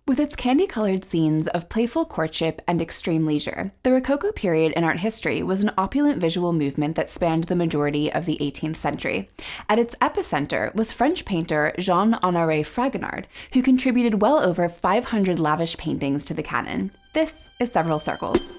With its candy-colored scenes of playful courtship and extreme leisure, the Rococo period in art history was an opulent visual movement that spanned the majority of the 18th century. At its epicenter was French painter Jean-Honoré Fragonard, who contributed well over 500 lavish paintings to the canon. This is Several Circles.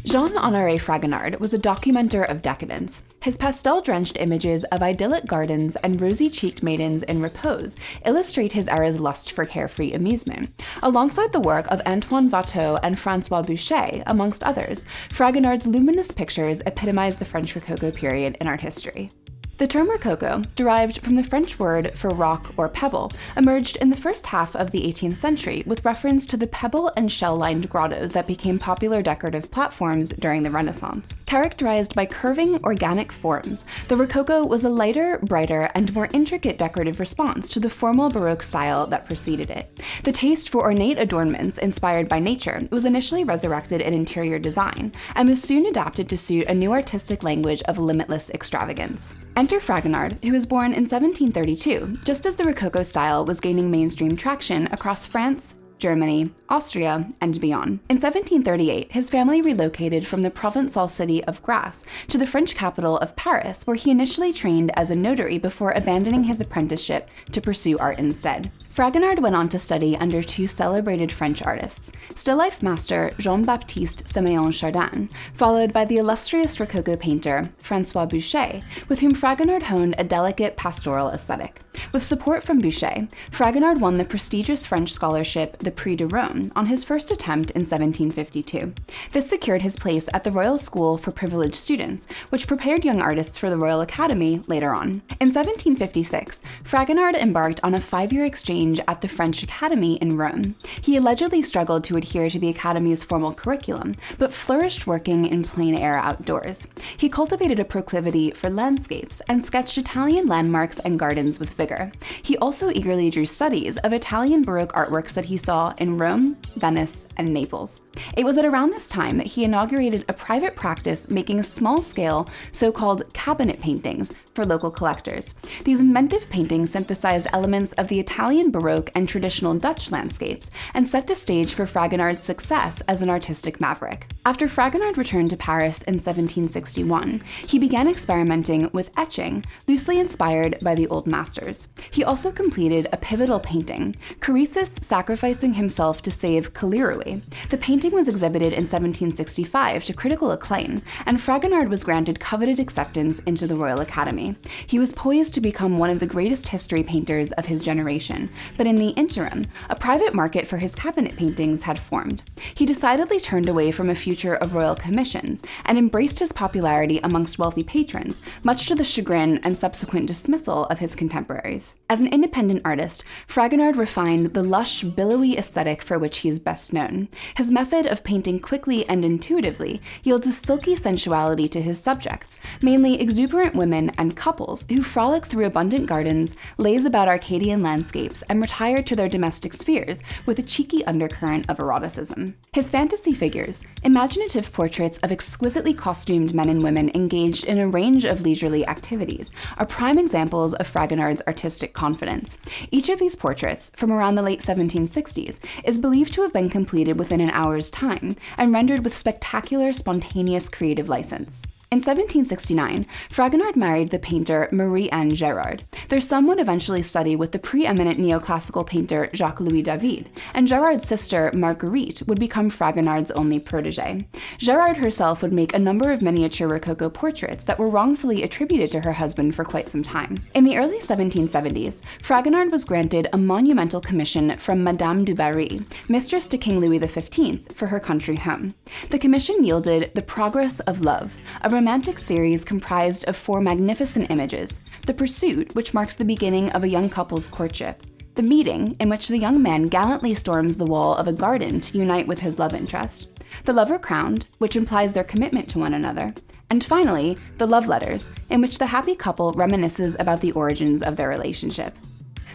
Jean-Honoré Fragonard was a documentor of decadence. His pastel-drenched images of idyllic gardens and rosy-cheeked maidens in repose illustrate his era's lust for carefree amusement. Alongside the work of Antoine Watteau and François Boucher, amongst others, Fragonard's luminous pictures epitomize the French Rococo period in art history. The term Rococo, derived from the French word for rock or pebble, emerged in the first half of the 18th century with reference to the pebble and shell-lined grottos that became popular decorative platforms during the Renaissance. Characterized by curving, organic forms, the Rococo was a lighter, brighter, and more intricate decorative response to the formal Baroque style that preceded it. The taste for ornate adornments inspired by nature was initially resurrected in interior design, and was soon adapted to suit a new artistic language of limitless extravagance. Enter Fragonard, who was born in 1732, just as the Rococo style was gaining mainstream traction across France, Germany, Austria, and beyond. In 1738, his family relocated from the Provençal city of Grasse to the French capital of Paris, where he initially trained as a notary before abandoning his apprenticeship to pursue art instead. Fragonard went on to study under two celebrated French artists, still-life master Jean-Baptiste Siméon Chardin, followed by the illustrious Rococo painter François Boucher, with whom Fragonard honed a delicate pastoral aesthetic. With support from Boucher, Fragonard won the prestigious French scholarship the Prix de Rome on his first attempt in 1752. This secured his place at the Royal School for Privileged Students, which prepared young artists for the Royal Academy later on. In 1756, Fragonard embarked on a 5-year exchange at the French Academy in Rome. He allegedly struggled to adhere to the Academy's formal curriculum, but flourished working in plein-air outdoors. He cultivated a proclivity for landscapes and sketched Italian landmarks and gardens with vigor. He also eagerly drew studies of Italian Baroque artworks that he saw in Rome, Venice, and Naples. It was at around this time that he inaugurated a private practice making small-scale, so-called cabinet paintings for local collectors. These inventive paintings synthesized elements of the Italian Baroque and traditional Dutch landscapes and set the stage for Fragonard's success as an artistic maverick. After Fragonard returned to Paris in 1761, he began experimenting with etching, loosely inspired by the old masters. He also completed a pivotal painting, Croesus sacrificing himself to save Callirrhoe. The painting was exhibited in 1765 to critical acclaim, and Fragonard was granted coveted acceptance into the Royal Academy. He was poised to become one of the greatest history painters of his generation, but in the interim, a private market for his cabinet paintings had formed. He decidedly turned away from a future of royal commissions and embraced his popularity amongst wealthy patrons, much to the chagrin and subsequent dismissal of his contemporaries. As an independent artist, Fragonard refined the lush, billowy aesthetic for which he is best known. His method of painting quickly and intuitively yields a silky sensuality to his subjects, mainly exuberant women and couples who frolic through abundant gardens, laze about Arcadian landscapes, and retire to their domestic spheres with a cheeky undercurrent of eroticism. His fantasy figures, imaginative portraits of exquisitely costumed men and women engaged in a range of leisurely activities, are prime examples of Fragonard's artistic confidence. Each of these portraits, from around the late 1760s, is believed to have been completed within an hour's time and rendered with spectacular, spontaneous creative license. In 1769, Fragonard married the painter Marie-Anne Gérard. Their son would eventually study with the preeminent neoclassical painter Jacques-Louis David, and Gérard's sister, Marguerite, would become Fragonard's only protégée. Gérard herself would make a number of miniature Rococo portraits that were wrongfully attributed to her husband for quite some time. In the early 1770s, Fragonard was granted a monumental commission from Madame du Barry, mistress to King Louis XV, for her country home. The commission yielded The Progress of Love, a romantic series comprised of 4 magnificent images: The Pursuit, which marks the beginning of a young couple's courtship; The Meeting, in which the young man gallantly storms the wall of a garden to unite with his love interest; The Lover Crowned, which implies their commitment to one another; and finally, The Love Letters, in which the happy couple reminisces about the origins of their relationship.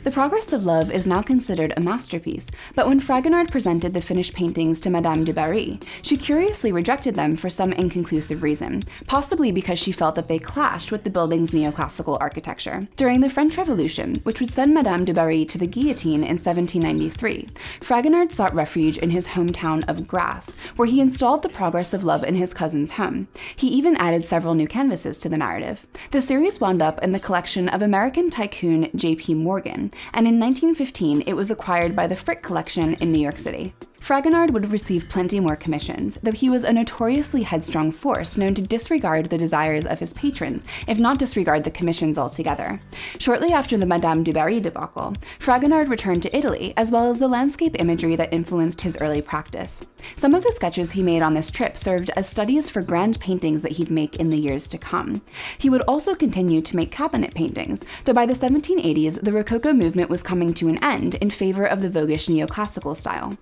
The Progress of Love is now considered a masterpiece, but when Fragonard presented the finished paintings to Madame du Barry, she curiously rejected them for some inconclusive reason, possibly because she felt that they clashed with the building's neoclassical architecture. During the French Revolution, which would send Madame du Barry to the guillotine in 1793, Fragonard sought refuge in his hometown of Grasse, where he installed The Progress of Love in his cousin's home. He even added several new canvases to the narrative. The series wound up in the collection of American tycoon J.P. Morgan, and in 1915 it was acquired by the Frick Collection in New York City. Fragonard would receive plenty more commissions, though he was a notoriously headstrong force known to disregard the desires of his patrons, if not disregard the commissions altogether. Shortly after the Madame du Barry debacle, Fragonard returned to Italy, as well as the landscape imagery that influenced his early practice. Some of the sketches he made on this trip served as studies for grand paintings that he'd make in the years to come. He would also continue to make cabinet paintings, though by the 1780s, the Rococo movement was coming to an end in favor of the voguish neoclassical style.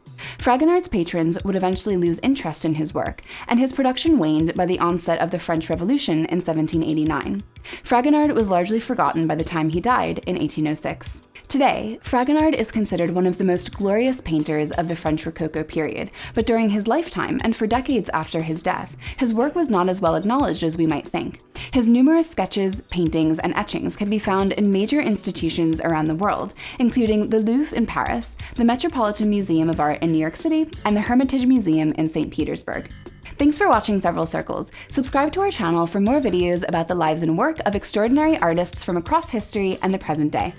Fragonard's patrons would eventually lose interest in his work, and his production waned by the onset of the French Revolution in 1789. Fragonard was largely forgotten by the time he died in 1806. Today, Fragonard is considered one of the most glorious painters of the French Rococo period, but during his lifetime and for decades after his death, his work was not as well acknowledged as we might think. His numerous sketches, paintings, and etchings can be found in major institutions around the world, including the Louvre in Paris, the Metropolitan Museum of Art in New York City, and the Hermitage Museum in St. Petersburg. Thanks for watching Several Circles. Subscribe to our channel for more videos about the lives and work of extraordinary artists from across history and the present day.